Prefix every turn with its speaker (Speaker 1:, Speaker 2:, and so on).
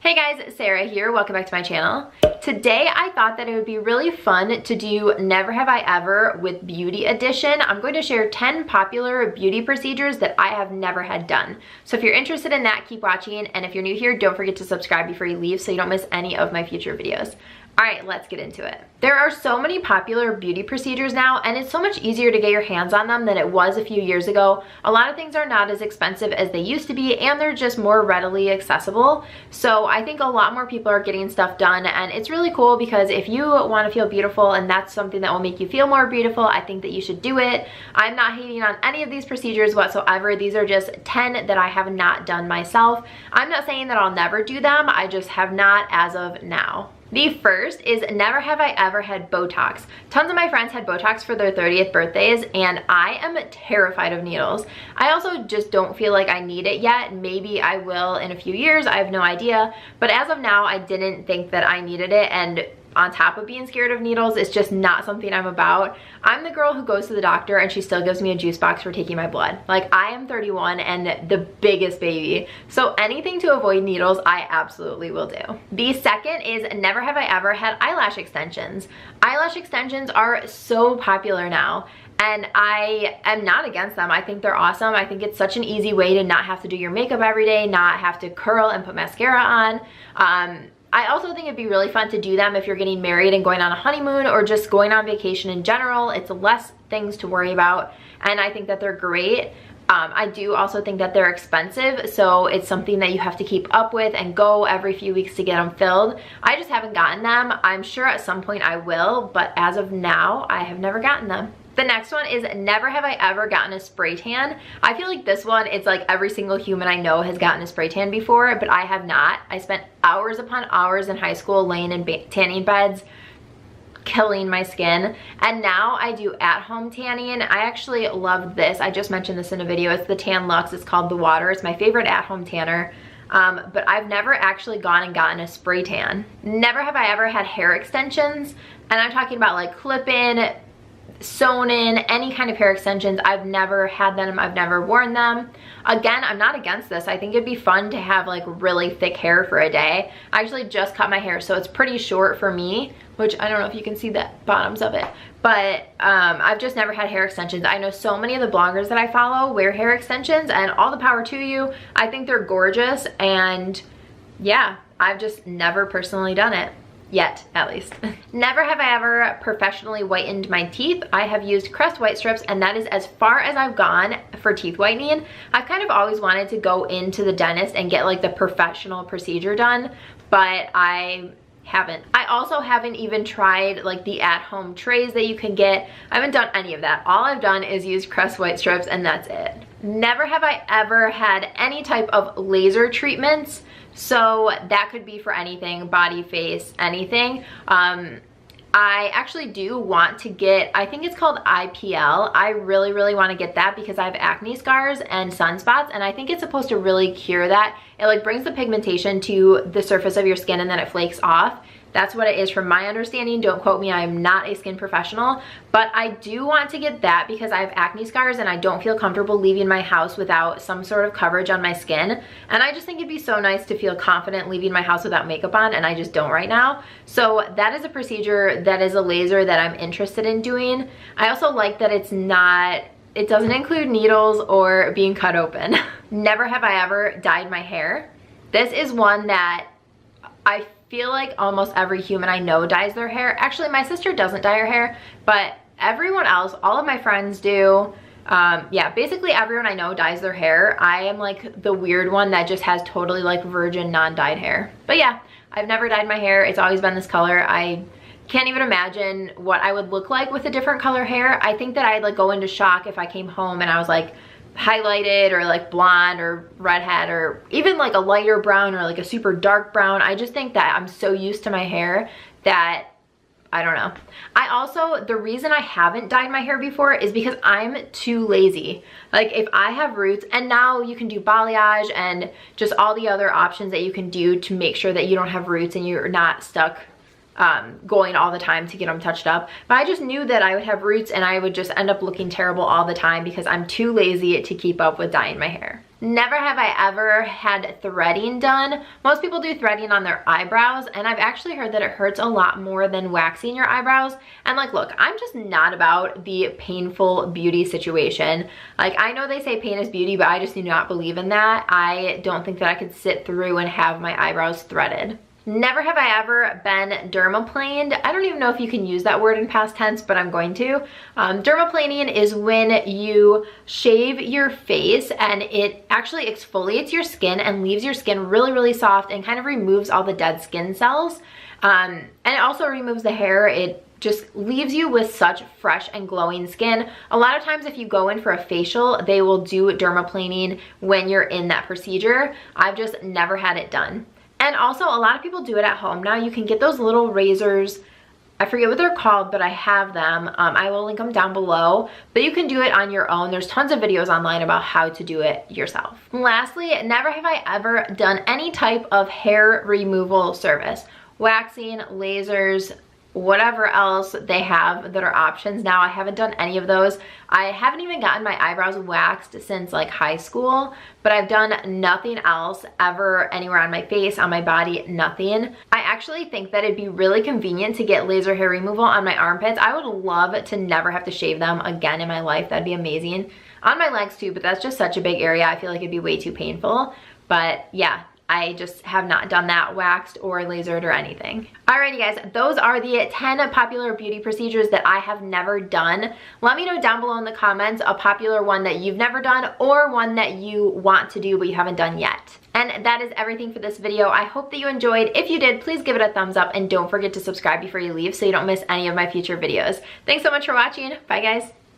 Speaker 1: Hey guys, Sarah here. Welcome back to my channel. Today I thought that it would be really fun to do Never Have I Ever with Beauty Edition. I'm going to share 10 popular beauty procedures that I have never had done. So if you're interested in that, keep watching. And if you're new here, don't forget to subscribe before you leave so you don't miss any of my future videos. All right, let's get into it. There are so many popular beauty procedures now, and it's so much easier to get your hands on them than it was a few years ago. A lot of things are not as expensive as they used to be, and they're just more readily accessible. So I think a lot more people are getting stuff done, and it's really cool because if you want to feel beautiful and that's something that will make you feel more beautiful, I think that you should do it. I'm not hating on any of these procedures whatsoever. These are just 10 that I have not done myself. I'm not saying that I'll never do them, I just have not as of now. The first is never have I ever had Botox. Tons of my friends had Botox for their 30th birthdays and I am terrified of needles. I also just don't feel like I need it yet. Maybe I will in a few years, I have no idea. But as of now, I didn't think that I needed it, and on top of being scared of needles, it's just not something I'm about. I'm the girl who goes to the doctor and she still gives me a juice box for taking my blood. Like, I am 31 and the biggest baby. So anything to avoid needles, I absolutely will do. The second is never have I ever had eyelash extensions. Eyelash extensions are so popular now, and I am not against them. I think they're awesome. I think it's such an easy way to not have to do your makeup every day, not have to curl and put mascara on. I also think it'd be really fun to do them if you're getting married and going on a honeymoon or just going on vacation in general. It's less things to worry about, and I think that they're great. I do also think that they're expensive, so it's something that you have to keep up with and go every few weeks to get them filled. I just haven't gotten them. I'm sure at some point I will, but as of now, I have never gotten them. The next one is never have I ever gotten a spray tan. I feel like this one, it's like every single human I know has gotten a spray tan before, but I have not. I spent hours upon hours in high school laying in tanning beds, killing my skin, and now I do at-home tanning. I actually love this. I just mentioned this in a video. It's the Tan Luxe. It's called The Water. It's my favorite at-home tanner. But I've never actually gone and gotten a spray tan. Never have I ever had hair extensions, and I'm talking about like clip-in, sewn in, any kind of hair extensions. I've never had them. I've never worn them. Again, I'm not against this. I think it'd be fun to have like really thick hair for a day. I actually just cut my hair, so it's pretty short for me, which I don't know if you can see the bottoms of it, but I've just never had hair extensions. I know so many of the bloggers that I follow wear hair extensions, and all the power to you. I think they're gorgeous, and yeah, I've just never personally done it. Yet, at least. Never have I ever professionally whitened my teeth. I have used Crest white strips, and that is as far as I've gone for teeth whitening. I've kind of always wanted to go into the dentist and get like the professional procedure done, but I haven't. I also haven't even tried like the at-home trays that you can get. I haven't done any of that. All I've done is use Crest white strips, and that's it. Never have I ever had any type of laser treatments. So that could be for anything, body, face, anything. I actually do want to get, I think it's called IPL. I really, really want to get that because I have acne scars and sunspots, and I think it's supposed to really cure that. It like brings the pigmentation to the surface of your skin and then it flakes off. That's what it is from my understanding. Don't quote me, I am not a skin professional, but I do want to get that because I have acne scars and I don't feel comfortable leaving my house without some sort of coverage on my skin. And I just think it'd be so nice to feel confident leaving my house without makeup on, and I just don't right now. So that is a procedure that is a laser that I'm interested in doing. I also like that it doesn't include needles or being cut open. Never have I ever dyed my hair. This is one that I feel like almost every human I know dyes their hair. Actually, my sister doesn't dye her hair, but everyone else, all of my friends do. Yeah, basically everyone I know dyes their hair. I am like the weird one that just has totally like virgin non-dyed hair. But yeah, I've never dyed my hair. It's always been this color. I can't even imagine what I would look like with a different color hair. I think that I'd like go into shock if I came home and I was like highlighted or like blonde or redhead or even like a lighter brown or like a super dark brown. I just think that I'm so used to my hair that I don't know. I also, the reason I haven't dyed my hair before is because I'm too lazy. Like if I have roots, and now you can do balayage and just all the other options that you can do to make sure that you don't have roots and you're not stuck going all the time to get them touched up. But I just knew that I would have roots and I would just end up looking terrible all the time because I'm too lazy to keep up with dyeing my hair. Never have I ever had threading done. Most people do threading on their eyebrows, and I've actually heard that it hurts a lot more than waxing your eyebrows. And like, look, I'm just not about the painful beauty situation. Like, I know they say pain is beauty, but I just do not believe in that. I don't think that I could sit through and have my eyebrows threaded. Never have I ever been dermaplaned. I don't even know if you can use that word in past tense, but I'm going to. Dermaplaning is when you shave your face and it actually exfoliates your skin and leaves your skin really, really soft and kind of removes all the dead skin cells. And it also removes the hair. It just leaves you with such fresh and glowing skin. A lot of times if you go in for a facial, they will do dermaplaning when you're in that procedure. I've just never had it done. And also, a lot of people do it at home now. You can get those little razors. I forget what they're called, but I have them. I will link them down below. But you can do it on your own. There's tons of videos online about how to do it yourself. Lastly, never have I ever done any type of hair removal service. Waxing, lasers, whatever else they have that are options now. I haven't done any of those. I haven't even gotten my eyebrows waxed since like high school, but I've done nothing else ever anywhere on my face, on my body, nothing. I actually think that it'd be really convenient to get laser hair removal on my armpits. I would love to never have to shave them again in my life. That'd be amazing. On my legs too, but that's just such a big area. I feel like it'd be way too painful. But yeah, I just have not done that, waxed or lasered or anything. Alrighty guys, those are the 10 popular beauty procedures that I have never done. Let me know down below in the comments a popular one that you've never done or one that you want to do but you haven't done yet. And that is everything for this video. I hope that you enjoyed. If you did, please give it a thumbs up and don't forget to subscribe before you leave so you don't miss any of my future videos. Thanks so much for watching. Bye guys.